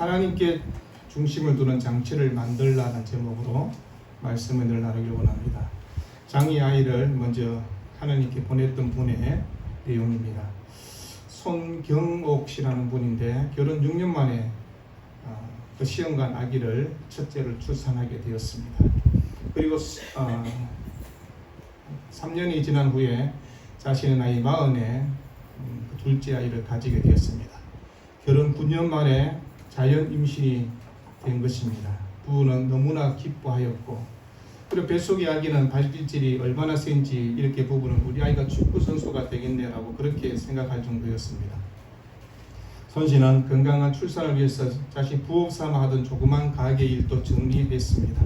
하나님께 중심을 두는 장치를 만들라는 제목으로 말씀을 늘 나누기를 원합니다. 장이 아이를 먼저 하나님께 보냈던 분의 내용입니다. 손경옥 씨라는 분인데 결혼 6년 만에 그 시험관 아기를 첫째를 출산하게 되었습니다. 그리고 3년이 지난 후에 자신의 나이 40에 둘째 아이를 가지게 되었습니다. 결혼 9년 만에 자연 임신이 된 것입니다. 부부는 너무나 기뻐하였고, 그리고 뱃속의 아기는 발길질이 얼마나 센지 이렇게 부부는 우리 아이가 축구 선수가 되겠네라고 그렇게 생각할 정도였습니다. 손 씨는 건강한 출산을 위해서 자신 부업 삼아 하던 조그만 가게 일도 정리했습니다.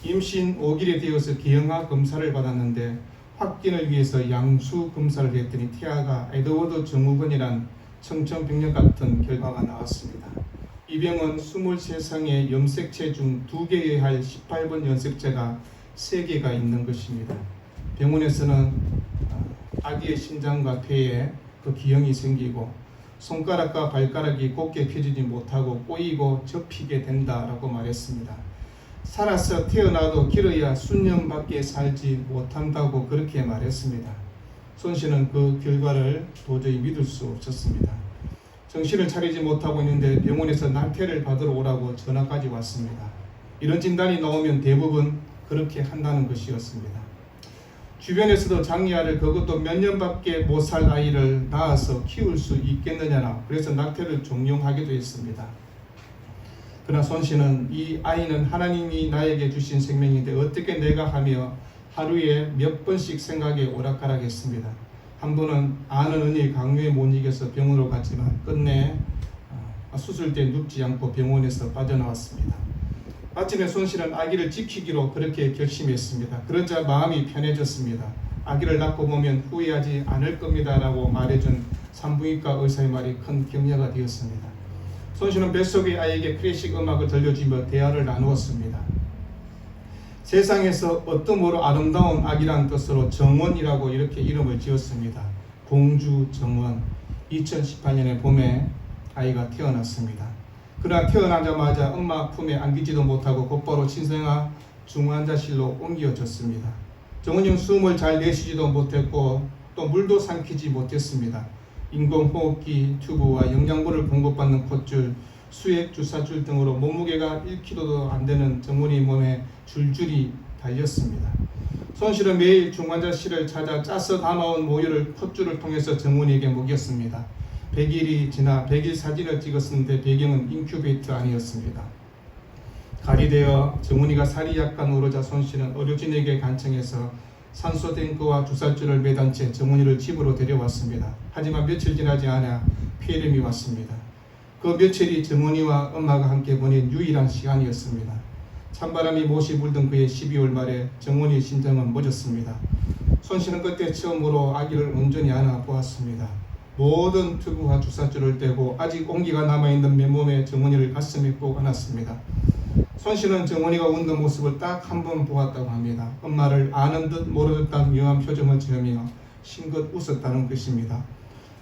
임신 5개월이 되어서 기형아 검사를 받았는데 확진을 위해서 양수 검사를 했더니 태아가 에드워드 증후군이란 청천벽력 같은 결과가 나왔습니다. 이 병은 23상의 염색체 중 2개에 할 18번 염색체가 3개가 있는 것입니다. 병원에서는 아기의 심장과 폐에 그 기형이 생기고 손가락과 발가락이 곧게 펴지지 못하고 꼬이고 접히게 된다라고 말했습니다. 살아서 태어나도 길어야 수년밖에 살지 못한다고 그렇게 말했습니다. 손 씨는 그 결과를 도저히 믿을 수 없었습니다. 정신을 차리지 못하고 있는데 병원에서 낙태를 받으러 오라고 전화까지 왔습니다. 이런 진단이 나오면 대부분 그렇게 한다는 것이었습니다. 주변에서도 장이아를 그것도 몇 년밖에 못 살 아이를 낳아서 키울 수 있겠느냐나 그래서 낙태를 종용하기도 했습니다. 그러나 손 씨는 이 아이는 하나님이 나에게 주신 생명인데 어떻게 내가 하며 하루에 몇 번씩 생각에 오락가락했습니다. 한 번은 아는 언니의 강요에 못 이겨서 병원으로 갔지만 끝내 수술대 눕지 않고 병원에서 빠져나왔습니다. 아침에 손 씨는 아기를 지키기로 그렇게 결심했습니다. 그러자 마음이 편해졌습니다. 아기를 낳고 보면 후회하지 않을 겁니다 라고 말해준 산부인과 의사의 말이 큰 격려가 되었습니다. 손 씨는 뱃속의 아이에게 클래식 음악을 들려주며 대화를 나누었습니다. 세상에서 어떠모로 아름다운 아기란 뜻으로 정원이라고 이렇게 이름을 지었습니다. 공주 정원. 2018년에 봄에 아이가 태어났습니다. 그러나 태어나자마자 엄마 품에 안기지도 못하고 곧바로 친생아 중환자실로 옮겨졌습니다. 정원이는 숨을 잘 내쉬지도 못했고 또 물도 삼키지 못했습니다. 인공호흡기 튜브와 영양분을 공급받는 콧줄, 수액 주사줄 등으로 몸무게가 1kg도 안 되는 정원이 몸에 줄줄이 달렸습니다. 손 씨는 매일 중환자실을 찾아 짜서 담아온 모유를 콧줄을 통해서 정원이에게 먹였습니다. 100일이 지나 100일 사진을 찍었는데 배경은 인큐베이터 안이었습니다. 갈이 되어 정원이가 살이 약간 오르자 손 씨는 의료진에게 간청해서 산소 탱크와 주사줄을 매단 채 정원이를 집으로 데려왔습니다. 하지만 며칠 지나지 않아 폐렴이 왔습니다. 그 며칠이 정원이와 엄마가 함께 보낸 유일한 시간이었습니다. 찬바람이 못이 불던 그해 12월 말에 정원이의 심장은 멎었습니다. 손 씨는 그때 처음으로 아기를 온전히 안아 보았습니다. 모든 튜브와 주사줄을 떼고 아직 온기가 남아있는 맨몸에 정원이를 가슴에 꼭 안았습니다. 손 씨는 정원이가 웃는 모습을 딱 한 번 보았다고 합니다. 엄마를 아는 듯 모르는 듯한 묘한 표정을 지으며 싱긋 웃었다는 것입니다.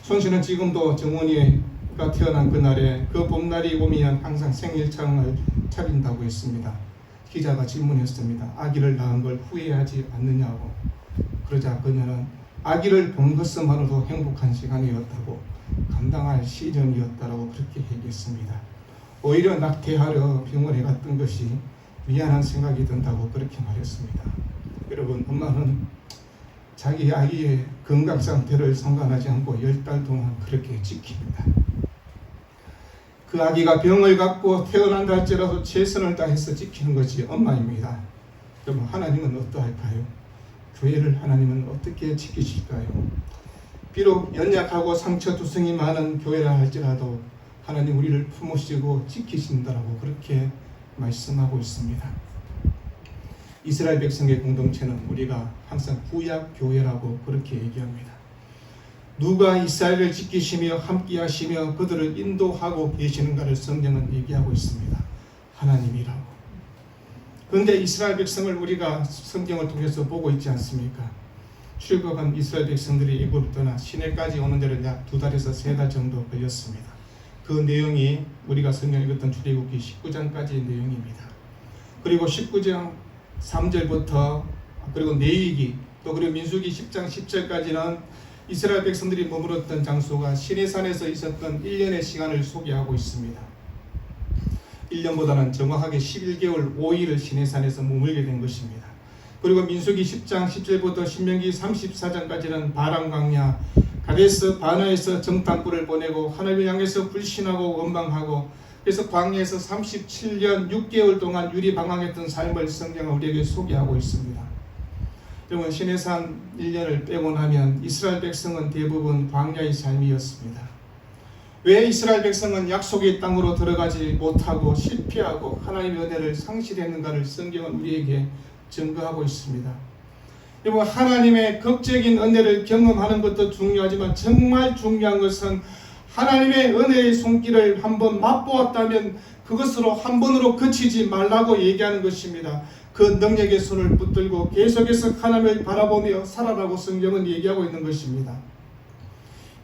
손 씨는 지금도 정원이가 태어난 그날에 그 봄날이 오면 항상 생일상을 차린다고 했습니다. 기자가 질문했습니다. 아기를 낳은 걸 후회하지 않느냐고. 그러자 그녀는 아기를 본 것만으로도 행복한 시간이었다고, 감당할 시련이었다고 그렇게 얘기했습니다. 오히려 낙태하러 병원에 갔던 것이 미안한 생각이 든다고 그렇게 말했습니다. 여러분, 엄마는 자기 아기의 건강 상태를 상관하지 않고 10달 동안 그렇게 지킵니다. 그 아기가 병을 갖고 태어난다 할지라도 최선을 다해서 지키는 것이 엄마입니다. 여러분, 하나님은 어떠할까요? 교회를 하나님은 어떻게 지키실까요? 비록 연약하고 상처투성이 많은 교회라 할지라도 하나님 우리를 품으시고 지키신다라고 그렇게 말씀하고 있습니다. 이스라엘 백성의 공동체는 우리가 항상 구약 교회라고 그렇게 얘기합니다. 누가 이스라엘을 지키시며 함께 하시며 그들을 인도하고 계시는가를 성경은 얘기하고 있습니다. 하나님이라고. 그런데 이스라엘 백성을 우리가 성경을 통해서 보고 있지 않습니까? 출애굽한 이스라엘 백성들이 애굽을 떠나 시내까지 오는 데는 약 2달에서 3달 정도 걸렸습니다. 그 내용이 우리가 성경 읽었던 출애굽기 19장까지의 내용입니다. 그리고 19장 3절부터 그리고 레위기 또 그리고 민수기 10장 10절까지는 이스라엘 백성들이 머물렀던 장소가 시내산에서 있었던 1년의 시간을 소개하고 있습니다. 1년보다는 정확하게 11개월 5일을 시내산에서 머물게 된 것입니다. 그리고 민수기 10장 10절부터 신명기 34장까지는 바람광야 가데스 바나에서 정탐꾼을 보내고 하나님을 향해서 불신하고 원망하고 그래서 광야에서 37년 6개월 동안 유리방황했던 삶을 성경은 우리에게 소개하고 있습니다. 여러분, 시내산 1년을 빼고 나면 이스라엘 백성은 대부분 광야의 삶이었습니다. 왜 이스라엘 백성은 약속의 땅으로 들어가지 못하고 실패하고 하나님의 은혜를 상실했는가를 성경은 우리에게 증거하고 있습니다. 여러분, 하나님의 극적인 은혜를 경험하는 것도 중요하지만 정말 중요한 것은 하나님의 은혜의 손길을 한번 맛보았다면 그것으로 한 번으로 그치지 말라고 얘기하는 것입니다. 그 능력의 손을 붙들고 계속해서 하나님을 바라보며 살아라고 성경은 얘기하고 있는 것입니다.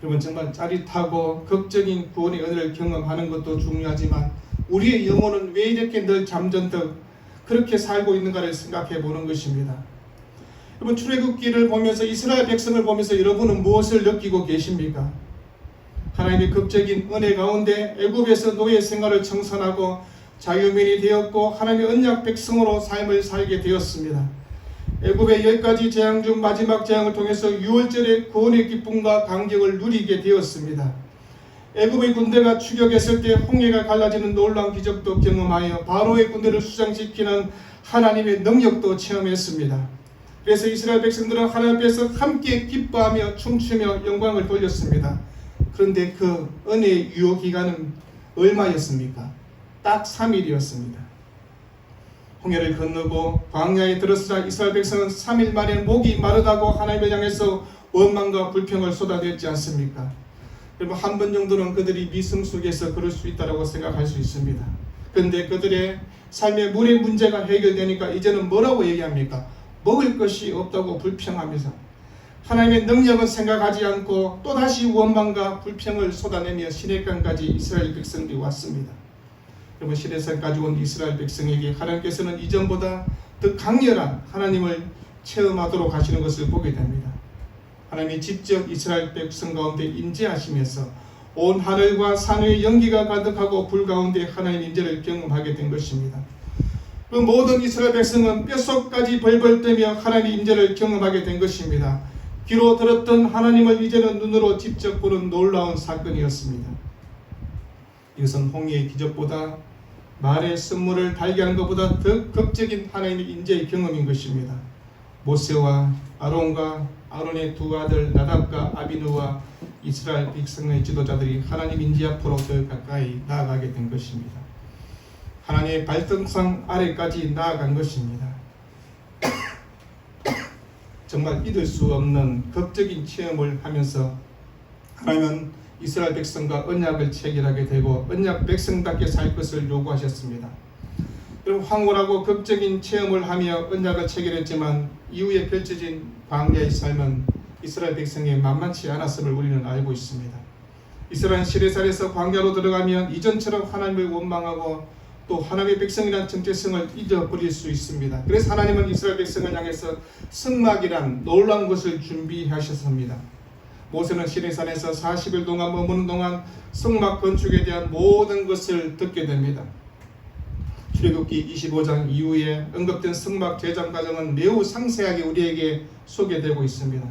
여러분, 정말 짜릿하고 극적인 구원의 은혜를 경험하는 것도 중요하지만 우리의 영혼은 왜 이렇게 늘 잠전듯 그렇게 살고 있는가를 생각해 보는 것입니다. 여러분, 출애굽기를 보면서 이스라엘 백성을 보면서 여러분은 무엇을 느끼고 계십니까? 하나님의 극적인 은혜 가운데 애굽에서 노예 생활을 청산하고 자유민이 되었고 하나님의 언약 백성으로 삶을 살게 되었습니다. 애굽의 10가지 재앙 중 마지막 재앙을 통해서 6월절의 구원의 기쁨과 감격을 누리게 되었습니다. 애굽의 군대가 추격했을 때 홍해가 갈라지는 놀라운 기적도 경험하여 바로의 군대를 수장시키는 하나님의 능력도 체험했습니다. 그래서 이스라엘 백성들은 하나님 앞에서 함께 기뻐하며 춤추며 영광을 돌렸습니다. 그런데 그 은혜의 유효기간은 얼마였습니까? 딱 3일이었습니다. 홍해를 건너고 광야에 들어서자 이스라엘 백성은 3일 만에 목이 마르다고 하나님을 향해서 원망과 불평을 쏟아냈지 않습니까? 여러분, 한 번 정도는 그들이 미성숙해서 그럴 수 있다고 생각할 수 있습니다. 그런데 그들의 삶의 물의 문제가 해결되니까 이제는 뭐라고 얘기합니까? 먹을 것이 없다고 불평하면서 하나님의 능력은 생각하지 않고 또다시 원망과 불평을 쏟아내며 시내산까지 이스라엘 백성들이 왔습니다. 여러분, 시내산까지 온 이스라엘 백성에게 하나님께서는 이전보다 더 강렬한 하나님을 체험하도록 하시는 것을 보게 됩니다. 하나님이 직접 이스라엘 백성 가운데 임재하시면서 온 하늘과 산 위에 연기가 가득하고 불 가운데 하나님의 임재를 경험하게 된 것입니다. 그 모든 이스라엘 백성은 뼛속까지 벌벌 떠며 하나님의 임재를 경험하게 된 것입니다. 귀로 들었던 하나님을 이제는 눈으로 직접 보는 놀라운 사건이었습니다. 이것은 홍해의 기적보다 말의 선물을 발견하는 것보다 더 극적인 하나님의 임재의 경험인 것입니다. 모세와 아론과 아론의 두 아들 나답과 아비누와 이스라엘 백성의 지도자들이 하나님 임재 앞으로 더 가까이 나아가게 된 것입니다. 하나님의 발등상 아래까지 나아간 것입니다. 정말 믿을 수 없는 극적인 체험을 하면서 하나님은 이스라엘 백성과 언약을 체결하게 되고 언약 백성답게 살 것을 요구하셨습니다. 여러분, 황홀하고 극적인 체험을 하며 언약을 체결했지만 이후에 펼쳐진 광야의 삶은 이스라엘 백성이 만만치 않았음을 우리는 알고 있습니다. 이스라엘 시내산에서 광야로 들어가면 이전처럼 하나님을 원망하고 또 하나님의 백성이라는 정체성을 잊어버릴 수 있습니다. 그래서 하나님은 이스라엘 백성을 향해서 성막이란 놀라운 것을 준비하셨습니다. 모세는 시내산에서 40일 동안 머무는 동안 성막 건축에 대한 모든 것을 듣게 됩니다. 출애굽기 25장 이후에 언급된 성막 제작 과정은 매우 상세하게 우리에게 소개되고 있습니다.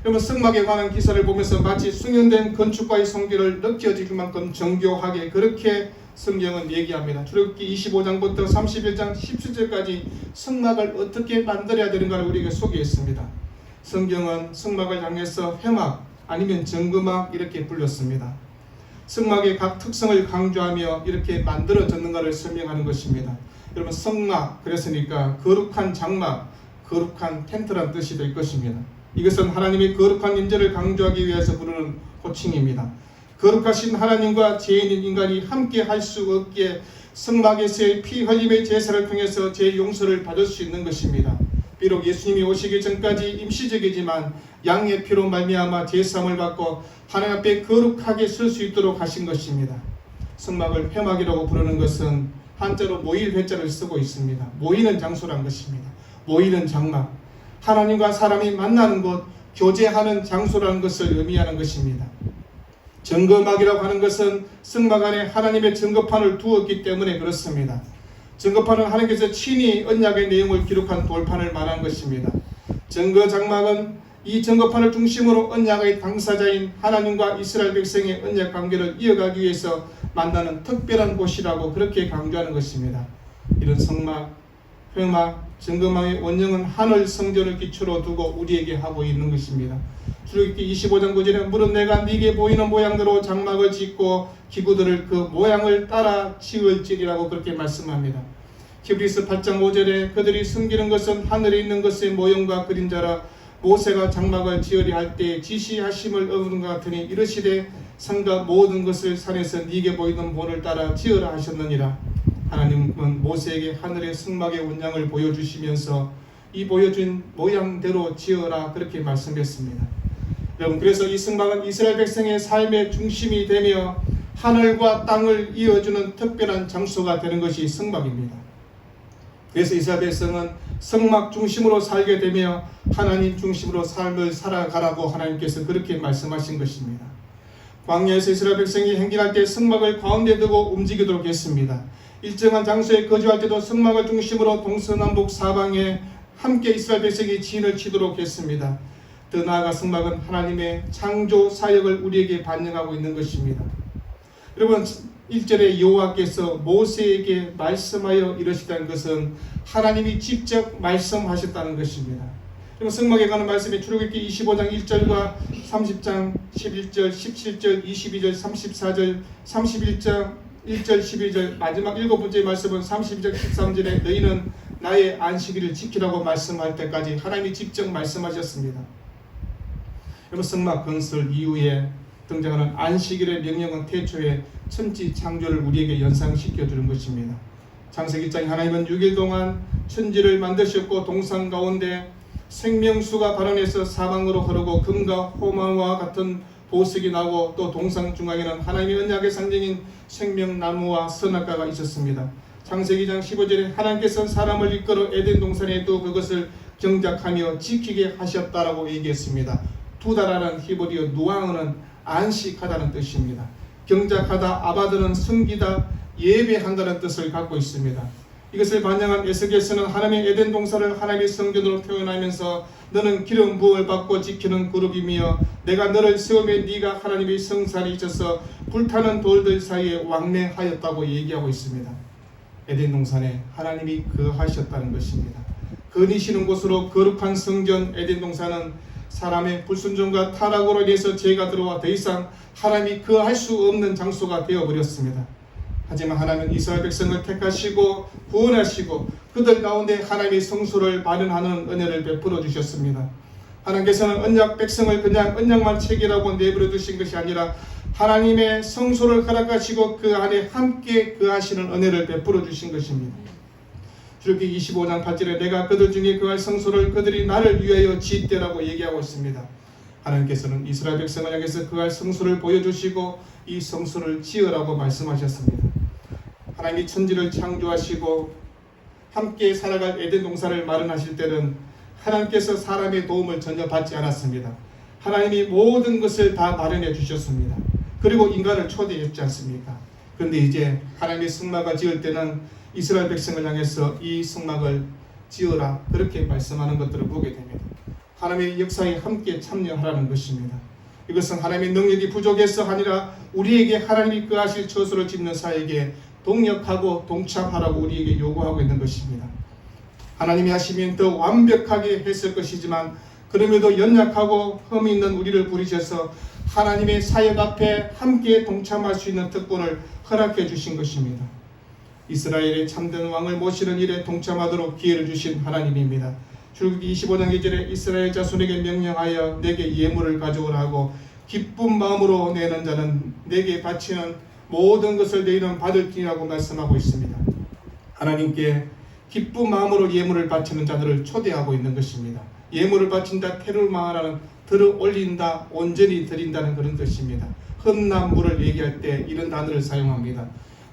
여러분, 성막에 관한 기사를 보면서 마치 숙련된 건축가의 손길을 느껴질 만큼 정교하게 그렇게 성경은 얘기합니다. 출애굽기 25장부터 31장 17절까지 성막을 어떻게 만들어야 되는가를 우리에게 소개했습니다. 성경은 성막을 향해서 회막 아니면 정금막 이렇게 불렸습니다. 성막의 각 특성을 강조하며 이렇게 만들어졌는가를 설명하는 것입니다. 여러분, 성막 그랬으니까 거룩한 장막, 거룩한 텐트란 뜻이 될 것입니다. 이것은 하나님의 거룩한 임재를 강조하기 위해서 부르는 호칭입니다. 거룩하신 하나님과 죄인인 인간이 함께 할 수 없기에 성막에서의 피 흘림의 제사를 통해서 죄 용서를 받을 수 있는 것입니다. 비록 예수님이 오시기 전까지 임시적이지만 양의 피로 말미암아 제사함을 받고 하나님 앞에 거룩하게 설 수 있도록 하신 것입니다. 성막을 회막이라고 부르는 것은 한자로 모일 회자를 쓰고 있습니다. 모이는 장소란 것입니다. 모이는 장막, 하나님과 사람이 만나는 곳, 교제하는 장소라는 것을 의미하는 것입니다. 증거막이라고 하는 것은 성막 안에 하나님의 증거판을 두었기 때문에 그렇습니다. 증거판은 하나님께서 친히 언약의 내용을 기록한 돌판을 말한 것입니다. 증거장막은 이 증거판을 중심으로 언약의 당사자인 하나님과 이스라엘 백성의 언약 관계를 이어가기 위해서 만나는 특별한 곳이라고 그렇게 강조하는 것입니다. 이런 성막, 회막, 증거망의 원형은 하늘 성전을 기초로 두고 우리에게 하고 있는 것입니다. 출애굽기 25장 9절에 무릇 내가 네게 보이는 모양대로 장막을 짓고 기구들을 그 모양을 따라 지을지리라고 그렇게 말씀합니다. 히브리서 8장 5절에 그들이 숨기는 것은 하늘에 있는 것의 모형과 그림자라 모세가 장막을 지으려 할 때 지시하심을 어기는 것 같으니 이르시되 산과 모든 것을 산에서 네게 보이는 본을 따라 지으라 하셨느니라. 하나님은 모세에게 하늘의 성막의 원양을 보여주시면서 이 보여준 모양대로 지어라 그렇게 말씀했습니다. 여러분, 그래서 이 성막은 이스라엘 백성의 삶의 중심이 되며 하늘과 땅을 이어주는 특별한 장소가 되는 것이 성막입니다. 그래서 이스라엘 백성은 성막 중심으로 살게 되며 하나님 중심으로 삶을 살아가라고 하나님께서 그렇게 말씀하신 것입니다. 광야에서 이스라엘 백성이 행진할 때 성막을 가운데 두고 움직이도록 했습니다. 일정한 장소에 거주할 때도 성막을 중심으로 동서남북 사방에 함께 이스라엘 백성이 진을 치도록 했습니다. 더 나아가 성막은 하나님의 창조 사역을 우리에게 반영하고 있는 것입니다. 여러분, 1절에 여호와께서 모세에게 말씀하여 이르시다는 것은 하나님이 직접 말씀하셨다는 것입니다. 그리고 성막에 관한 말씀이 출애굽기 25장 1절과 30장 11절, 17절, 22절, 34절, 31장 1절, 12절, 마지막 7번째 말씀은 32절, 13절에 너희는 나의 안식일을 지키라고 말씀할 때까지 하나님이 직접 말씀하셨습니다. 여러분, 성막 건설 이후에 등장하는 안식일의 명령은 태초에 천지 창조를 우리에게 연상시켜 주는 것입니다. 창세기 1장에 하나님은 6일 동안 천지를 만드셨고 동산 가운데 생명수가 발원해서 사방으로 흐르고 금과 호마와 같은 보석이 나오고 또 동산 중앙에는 하나님의 언약의 상징인 생명나무와 선악과가 있었습니다. 창세기 2장 15절에 하나님께서 사람을 이끌어 에덴 동산에 또 그것을 경작하며 지키게 하셨다라고 얘기했습니다. 두다라는 히브리어 누아어는 안식하다는 뜻입니다. 경작하다, 아바드는 숨기다, 예배한다는 뜻을 갖고 있습니다. 이것을 반영한 에스겔서는 하나님의 에덴 동산을 하나님의 성전으로 표현하면서 너는 기름 부음을 받고 지키는 그룹이며 내가 너를 세우며 네가 하나님의 성산에 있어서 불타는 돌들 사이에 왕래하였다고 얘기하고 있습니다. 에덴 동산에 하나님이 거하셨다는 것입니다. 거니시는 곳으로 거룩한 성전 에덴 동산은 사람의 불순종과 타락으로 인해서 죄가 들어와 더 이상 하나님이 거할 수 없는 장소가 되어버렸습니다. 하지만 하나님은 이스라엘 백성을 택하시고 구원하시고 그들 가운데 하나님의 성소를 마련하는 은혜를 베풀어 주셨습니다. 하나님께서는 언약 백성을 그냥 언약만 체계라고 내버려 두신 것이 아니라 하나님의 성소를 허락하시고 그 안에 함께 거하시는 은혜를 베풀어 주신 것입니다. 출애굽기 25장 8절에 내가 그들 중에 거할 성소를 그들이 나를 위하여 짓되라고 얘기하고 있습니다. 하나님께서는 이스라엘 백성을 향해서 거할 성소를 보여주시고 이 성소를 지으라고 말씀하셨습니다. 하나님이 천지를 창조하시고 함께 살아갈 에덴 동산을 마련하실 때는 하나님께서 사람의 도움을 전혀 받지 않았습니다. 하나님이 모든 것을 다 마련해 주셨습니다. 그리고 인간을 초대했지 않습니까? 그런데 이제 하나님의 성막을 지을 때는 이스라엘 백성을 향해서 이 성막을 지으라 그렇게 말씀하는 것들을 보게 됩니다. 하나님의 역사에 함께 참여하라는 것입니다. 이것은 하나님의 능력이 부족해서 아니라 우리에게 하나님이 거하실 처소를 짓는 사에게 동역하고 동참하라고 우리에게 요구하고 있는 것입니다. 하나님이 하시면 더 완벽하게 했을 것이지만 그럼에도 연약하고 흠이 있는 우리를 부르셔서 하나님의 사역 앞에 함께 동참할 수 있는 특권을 허락해 주신 것입니다. 이스라엘의 참된 왕을 모시는 일에 동참하도록 기회를 주신 하나님입니다. 출애굽기 25장 2절에 이스라엘 자손에게 명령하여 내게 예물을 가져오라 하고 기쁜 마음으로 내는 자는 내게 바치는 모든 것을 너희는 받을지라고 말씀하고 있습니다. 하나님께 기쁜 마음으로 예물을 바치는 자들을 초대하고 있는 것입니다. 예물을 바친다 테르마라는 들어 올린다, 온전히 드린다는 그런 뜻입니다. 흠난 물을 얘기할 때 이런 단어를 사용합니다.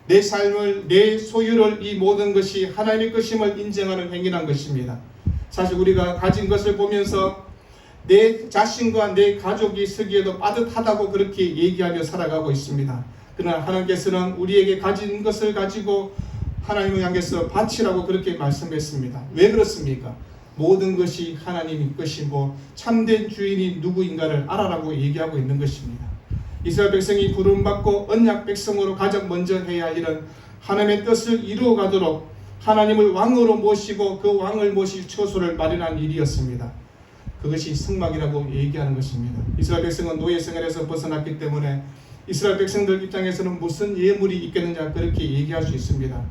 내 삶을, 내 소유를, 이 모든 것이 하나님의 것임을 인정하는 행위란 것입니다. 사실 우리가 가진 것을 보면서 내 자신과 내 가족이 쓰기에도 빠듯하다고 그렇게 얘기하며 살아가고 있습니다. 그러나 하나님께서는 우리에게 가진 것을 가지고 하나님을 향해서 바치라고 그렇게 말씀했습니다. 왜 그렇습니까? 모든 것이 하나님의 것이고 참된 주인이 누구인가를 알아라고 얘기하고 있는 것입니다. 이스라엘 백성이 부름받고 언약 백성으로 가장 먼저 해야 할 일은 하나님의 뜻을 이루어가도록 하나님을 왕으로 모시고 그 왕을 모실 처소를 마련한 일이었습니다. 그것이 승막이라고 얘기하는 것입니다. 이스라엘 백성은 노예 생활에서 벗어났기 때문에 이스라엘 백성들 입장에서는 무슨 예물이 있겠느냐 그렇게 얘기할 수 있습니다.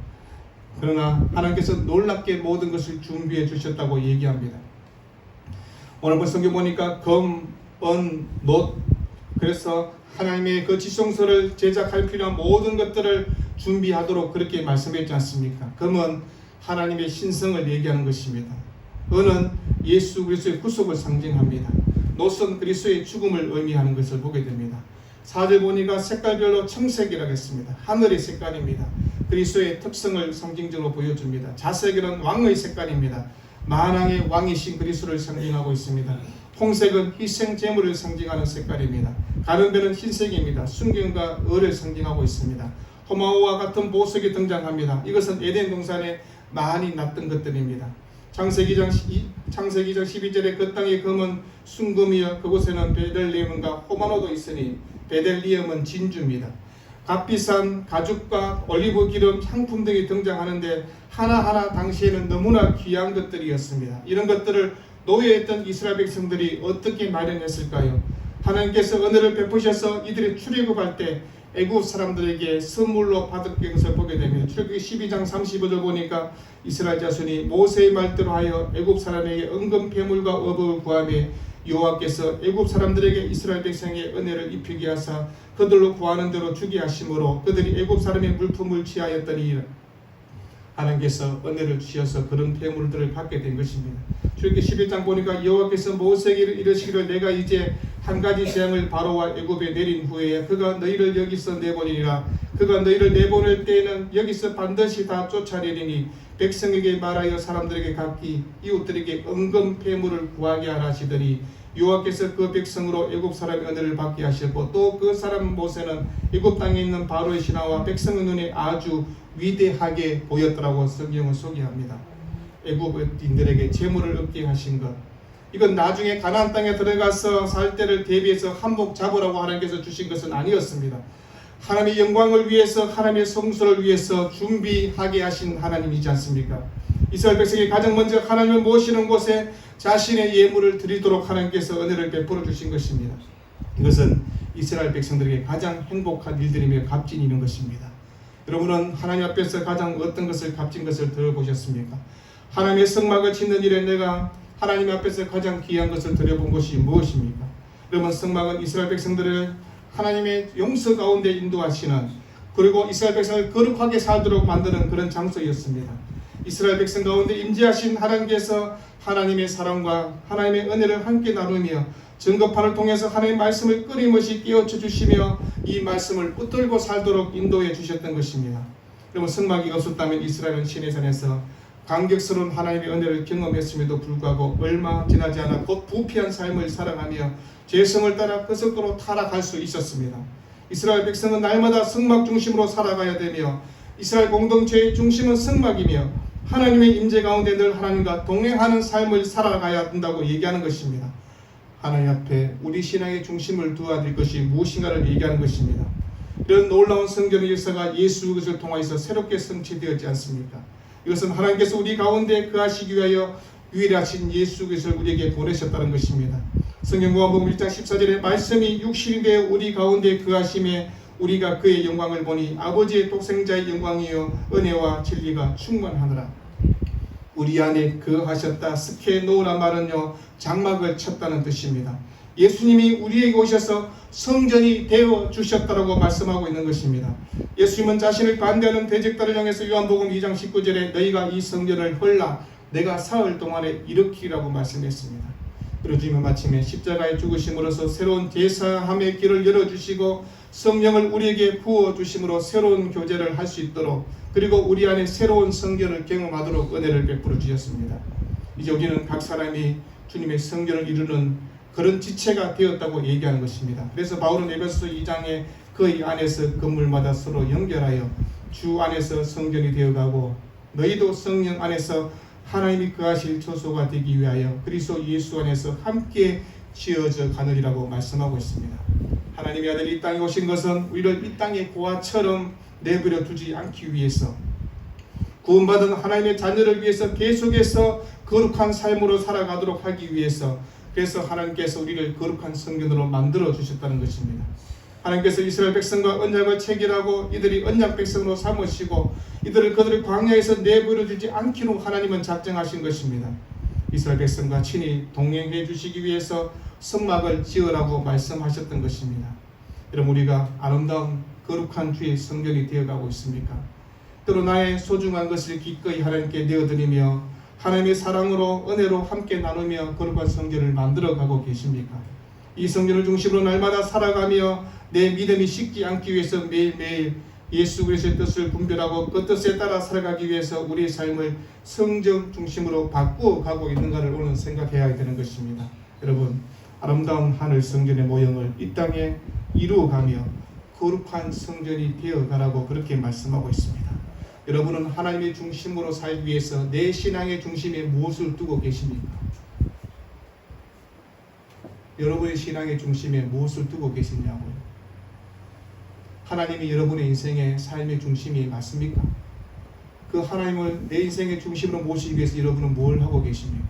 그러나 하나님께서 놀랍게 모든 것을 준비해 주셨다고 얘기합니다. 오늘 본 성경 보니까 검, 은, 놋, 그래서 하나님의 그 지성소를 제작할 필요한 모든 것들을 준비하도록 그렇게 말씀했지 않습니까? 검은 하나님의 신성을 얘기하는 것입니다. 은은 예수 그리스도의 구속을 상징합니다. 놋은 그리스도의 죽음을 의미하는 것을 보게 됩니다. 4절 보니까 색깔별로 청색이라고 했습니다. 하늘의 색깔입니다. 그리스도의 특성을 상징적으로 보여줍니다. 자색은 왕의 색깔입니다. 만왕의 왕이신 그리스도를 상징하고 있습니다. 홍색은 희생 제물을 상징하는 색깔입니다. 가는별은 흰색입니다. 순경과 을을 상징하고 있습니다. 호마오와 같은 보석이 등장합니다. 이것은 에덴 동산에 많이 났던 것들입니다. 창세기장 12절에 그 땅의 금은 순금이여 그곳에는 베들리엄과 호마노도 있으니 베들리엄은 진주입니다. 값비싼 가죽과 올리브 기름, 향품 등이 등장하는데 하나하나 당시에는 너무나 귀한 것들이었습니다. 이런 것들을 노예했던 이스라엘 백성들이 어떻게 마련했을까요? 하나님께서 은혜를 베푸셔서 이들이 출애굽할 때 애굽 사람들에게 선물로 받은 것을 보게 됩니다. 출애굽기 12장 35절 보니까 이스라엘 자손이 모세의 말대로 하여 애굽 사람에게 은금 배물과 어복을 구하며 여호와께서 애굽 사람들에게 이스라엘 백성의 은혜를 입히게 하사 그들로 구하는 대로 주게 하심으로 그들이 애굽 사람의 물품을 취하였더니 하나님께서 은혜를 주셔서 그런 폐물들을 받게 된 것입니다. 출애굽기 11장 보니까 여호와께서 모세에게 이르시기를 내가 이제 한 가지 재앙을 바로와 애굽에 내린 후에 그가 너희를 여기서 내보내리라. 그가 너희를 내보낼 때에는 여기서 반드시 다 쫓아내리니 백성에게 말하여 사람들에게 각기 이웃들에게 은금 폐물을 구하게 하라 하시더니 여호와께서 그 백성으로 애굽 사람의 은혜를 받게 하셨고 또 그 사람 모세는 애굽 땅에 있는 바로의 신하와 백성의 눈에 아주 위대하게 보였더라고 성경은 소개합니다. 애굽인들에게 재물을 얻게 하신 것, 이건 나중에 가나안 땅에 들어가서 살 때를 대비해서 한몫 잡으라고 하나님께서 주신 것은 아니었습니다. 하나님의 영광을 위해서, 하나님의 성소를 위해서 준비하게 하신 하나님이지 않습니까? 이스라엘 백성이 가장 먼저 하나님을 모시는 곳에 자신의 예물을 드리도록 하나님께서 은혜를 베풀어 주신 것입니다. 이것은 이스라엘 백성들에게 가장 행복한 일들이며 값진 일인 것입니다. 여러분은 하나님 앞에서 가장 어떤 것을 값진 것을 들어보셨습니까? 하나님의 성막을 짓는 일에 내가 하나님 앞에서 가장 귀한 것을 드려본 것이 무엇입니까? 여러분, 성막은 이스라엘 백성들을 하나님의 용서 가운데 인도하시는, 그리고 이스라엘 백성을 거룩하게 살도록 만드는 그런 장소였습니다. 이스라엘 백성 가운데 임재하신 하나님께서 하나님의 사랑과 하나님의 은혜를 함께 나누며 증거판을 통해서 하나님의 말씀을 끊임없이 깨우쳐 주시며 이 말씀을 붙들고 살도록 인도해 주셨던 것입니다. 여러분, 성막이 없었다면 이스라엘은 시내산에서 감격스러운 하나님의 은혜를 경험했음에도 불구하고 얼마 지나지 않아 곧 부패한 삶을 살아가며 죄성을 따라 그 속도로 타락할 수 있었습니다. 이스라엘 백성은 날마다 성막 중심으로 살아가야 되며 이스라엘 공동체의 중심은 성막이며 하나님의 임재 가운데 늘 하나님과 동행하는 삶을 살아가야 한다고 얘기하는 것입니다. 하나님 앞에 우리 신앙의 중심을 두어야 될 것이 무엇인가를 얘기하는 것입니다. 이런 놀라운 성경의 역사가 예수 그리스도를 통하여서 새롭게 성취되었지 않습니까? 이것은 하나님께서 우리 가운데 거하시기 위하여 유일하신 예수 그리스도를 우리에게 보내셨다는 것입니다. 성경 요한복음 1장 14절에 말씀이 육신이 되어 우리 가운데 거하심에 우리가 그의 영광을 보니 아버지의 독생자의 영광이요 은혜와 진리가 충만하더라. 우리 안에 거하셨다. 스케 노라 말은요 장막을 쳤다는 뜻입니다. 예수님이 우리에게 오셔서 성전이 되어 주셨다라고 말씀하고 있는 것입니다. 예수님은 자신을 반대하는 대적들을 향해서 요한복음 2장 19절에 너희가 이 성전을 헐라 내가 사흘 동안에 일으키라고 말씀했습니다. 그리고 주님은 마침에 십자가에 죽으심으로써 새로운 제사함의 길을 열어주시고 성령을 우리에게 부어주심으로 새로운 교제를 할 수 있도록, 그리고 우리 안에 새로운 성결을 경험하도록 은혜를 베풀어 주셨습니다. 이제 우리는 각 사람이 주님의 성결을 이루는 그런 지체가 되었다고 얘기하는 것입니다. 그래서 바울은 에베소서 2장에 그 안에서 건물마다 서로 연결하여 주 안에서 성전이 되어가고 너희도 성령 안에서 하나님이 거하실 처소가 되기 위하여 그리스도 예수 안에서 함께 지어져 가느리라고 말씀하고 있습니다. 하나님의 아들이 이 땅에 오신 것은 우리를 이 땅의 고아처럼 내버려 두지 않기 위해서, 구원받은 하나님의 자녀를 위해서 계속해서 거룩한 삶으로 살아가도록 하기 위해서, 그래서 하나님께서 우리를 거룩한 성전으로 만들어 주셨다는 것입니다. 하나님께서 이스라엘 백성과 언약을 체결하고 이들이 언약 백성으로 삼으시고 이들을 그들의 광야에서 내버려 두지 않기로 하나님은 작정하신 것입니다. 이스라엘 백성과 친히 동행해 주시기 위해서 성막을 지으라고 말씀하셨던 것입니다. 여러분, 우리가 아름다운 거룩한 주의 성전이 되어가고 있습니까? 때로 나의 소중한 것을 기꺼이 하나님께 내어드리며 하나님의 사랑으로 은혜로 함께 나누며 거룩한 성전을 만들어가고 계십니까? 이 성전을 중심으로 날마다 살아가며 내 믿음이 식지 않기 위해서 매일매일 예수 그리스도의 뜻을 분별하고 그 뜻에 따라 살아가기 위해서 우리의 삶을 성전 중심으로 바꾸어 가고 있는가를 오늘 생각해야 되는 것입니다. 여러분, 아름다운 하늘 성전의 모형을 이 땅에 이루어가며 거룩한 성전이 되어가라고 그렇게 말씀하고 있습니다. 여러분은 하나님의 중심으로 살기 위해서 내 신앙의 중심에 무엇을 두고 계십니까? 여러분의 신앙의 중심에 무엇을 두고 계시냐고요? 하나님이 여러분의 인생의 삶의 중심이 맞습니까? 그 하나님을 내 인생의 중심으로 모시기 위해서 여러분은 뭘 하고 계십니까?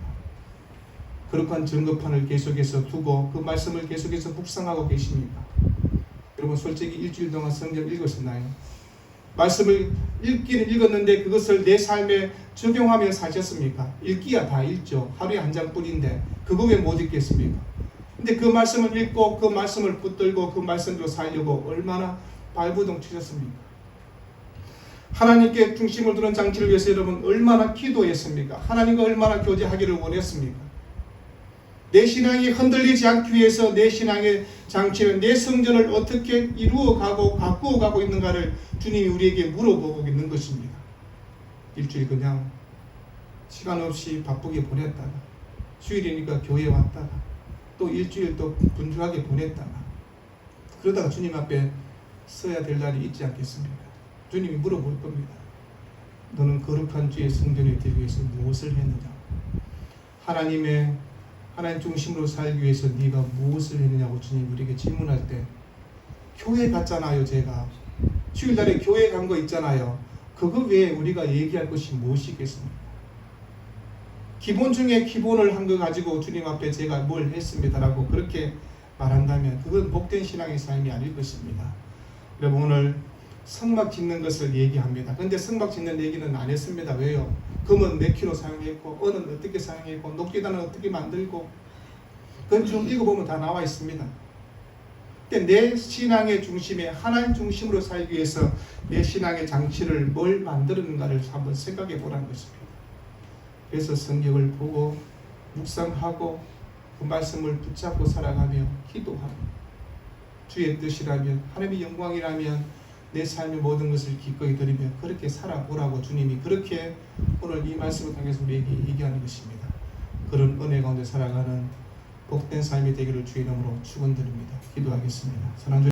거룩한 증거판을 계속해서 두고 그 말씀을 계속해서 묵상하고 계십니까? 여러분, 솔직히 일주일 동안 성경 읽으셨나요? 말씀을 읽기는 읽었는데 그것을 내 삶에 적용하며 사셨습니까? 읽기야 다 읽죠. 하루에 한 장뿐인데 그거 왜 못 읽겠습니까? 근데 그 말씀을 읽고 그 말씀을 붙들고 그 말씀대로 살려고 얼마나 발버둥 치셨습니까? 하나님께 중심을 두는 장치를 위해서 여러분 얼마나 기도했습니까? 하나님과 얼마나 교제하기를 원했습니까? 내 신앙이 흔들리지 않기 위해서 내 신앙의 장치는 내 성전을 어떻게 이루어가고 가꾸어가고 있는가를 주님이 우리에게 물어보고 있는 것입니다. 일주일 그냥 시간 없이 바쁘게 보냈다가 주일이니까 교회 왔다가 또 일주일 또 분주하게 보냈다가 그러다가 주님 앞에 서야 될 날이 있지 않겠습니까? 주님이 물어볼 겁니다. 너는 거룩한 주의 성전이 되기 위해서 무엇을 했느냐? 하나님 중심으로 살기 위해서 네가 무엇을 했느냐고 주님 우리에게 질문할 때 교회 갔잖아요. 제가 주일날에 교회 간 거 있잖아요. 그거 외에 우리가 얘기할 것이 무엇이겠습니까? 기본 중에 기본을 한 거 가지고 주님 앞에 제가 뭘 했습니다라고 그렇게 말한다면 그건 복된 신앙의 삶이 아닐 것입니다. 여러분, 오늘 성막 짓는 것을 얘기합니다. 그런데 성막 짓는 얘기는 안 했습니다. 왜요? 금은 몇 킬로 사용했고 은은 어떻게 사용했고 녹기단은 어떻게 만들고 그건 좀 읽어보면 다 나와 있습니다. 근데 내 신앙의 중심에 하나님 중심으로 살기 위해서 내 신앙의 장치를 뭘 만드는가를 한번 생각해 보라는 것입니다. 그래서 성경을 보고 묵상하고 그 말씀을 붙잡고 살아가며 기도하고 주의 뜻이라면 하나님의 영광이라면 내 삶의 모든 것을 기꺼이 드리며 그렇게 살아보라고 주님이 그렇게 오늘 이 말씀을 통해서 우리에게 얘기하는 것입니다. 그런 은혜 가운데 살아가는 복된 삶이 되기를 주의 이름으로 축원드립니다. 기도하겠습니다. 사랑하는